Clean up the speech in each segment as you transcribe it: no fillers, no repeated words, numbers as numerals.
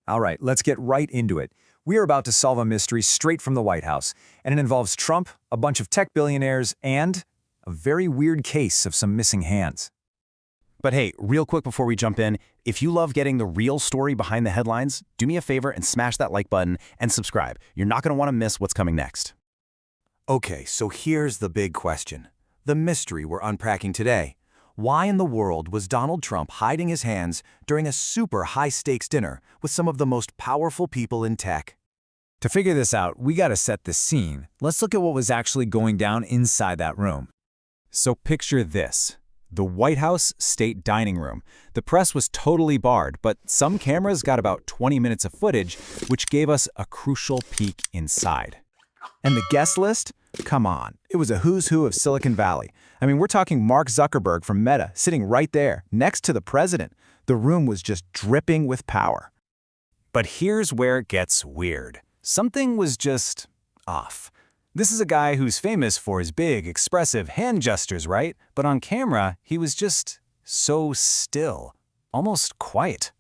All right, let's get right into it. We are about to solve a mystery straight from the White House, and it involves Trump, a bunch of tech billionaires, and a very weird case of some missing hands. But hey, real quick before we jump in, if you love getting the real story behind the headlines, do me a favor and smash that like button and subscribe. You're not going to want to miss what's coming next. Okay, so here's the big question. The mystery we're unpacking today. Why in the world was Donald Trump hiding his hands during a super high-stakes dinner with some of the most powerful people in tech? To figure this out, we gotta set the scene. Let's look at what was actually going down inside that room. So picture this. The White House State Dining Room. The press was totally barred, but some cameras got about 20 minutes of footage, which gave us a crucial peek inside. And the guest list? Come on, it was a who's who of Silicon Valley. I mean, we're talking Mark Zuckerberg from Meta sitting right there, next to the president. The room was just dripping with power. But here's where it gets weird. Something was just off. This is a guy who's famous for his big, expressive hand gestures, right? But on camera, he was just so still, almost quiet.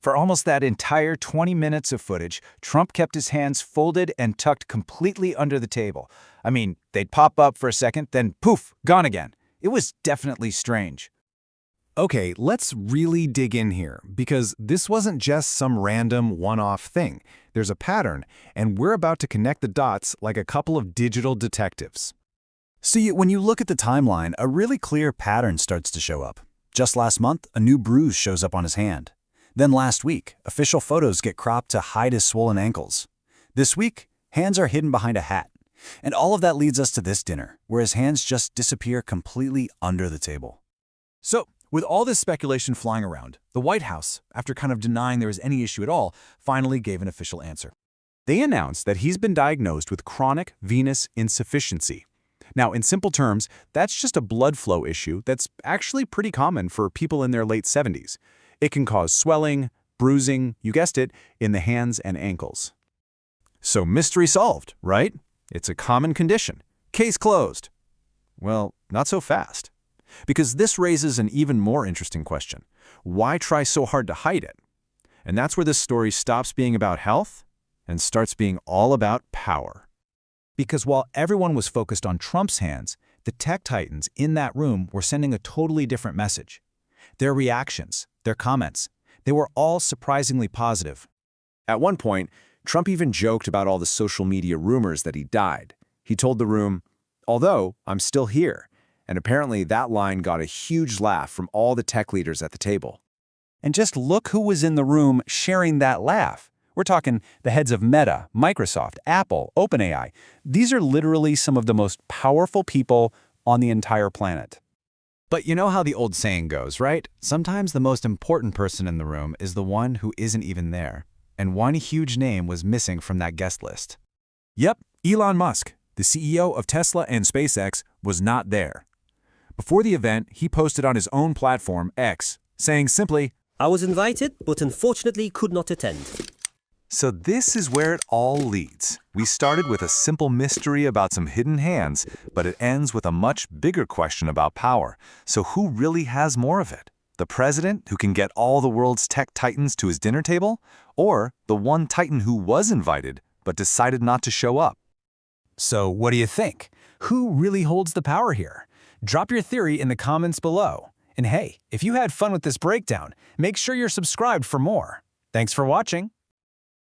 For almost that entire 20 minutes of footage, Trump kept his hands folded and tucked completely under the table. I mean, they'd pop up for a second, then poof, gone again. It was definitely strange. Okay, let's really dig in here, because this wasn't just some random one-off thing. There's a pattern, and we're about to connect the dots like a couple of digital detectives. See, when you look at the timeline, a really clear pattern starts to show up. Just last month, a new bruise shows up on his hand. Then last week, official photos get cropped to hide his swollen ankles. This week, hands are hidden behind a hat. And all of that leads us to this dinner, where his hands just disappear completely under the table. So, with all this speculation flying around, the White House, after kind of denying there was any issue at all, finally gave an official answer. They announced that he's been diagnosed with chronic venous insufficiency. Now, in simple terms, that's just a blood flow issue that's actually pretty common for people in their late 70s. It can cause swelling, bruising, you guessed it, in the hands and ankles. So mystery solved, right? It's a common condition. Case closed. Well, not so fast. Because this raises an even more interesting question. Why try so hard to hide it? And that's where this story stops being about health and starts being all about power. Because while everyone was focused on Trump's hands, the tech titans in that room were sending a totally different message. Their reactions, their comments, they were all surprisingly positive. At one point, Trump even joked about all the social media rumors that he died. He told the room, "Although I'm still here." And apparently that line got a huge laugh from all the tech leaders at the table. And just look who was in the room sharing that laugh. We're talking the heads of Meta, Microsoft, Apple, OpenAI. These are literally some of the most powerful people on the entire planet. But you know how the old saying goes, right? Sometimes the most important person in the room is the one who isn't even there. And one huge name was missing from that guest list. Yep, Elon Musk, the CEO of Tesla and SpaceX, was not there. Before the event, he posted on his own platform, X, saying simply, "I was invited, but unfortunately could not attend." So this is where it all leads. We started with a simple mystery about some hidden hands, but it ends with a much bigger question about power. So who really has more of it? The president, who can get all the world's tech titans to his dinner table? Or the one titan who was invited, but decided not to show up? So what do you think? Who really holds the power here? Drop your theory in the comments below. And hey, if you had fun with this breakdown, make sure you're subscribed for more. Thanks for watching.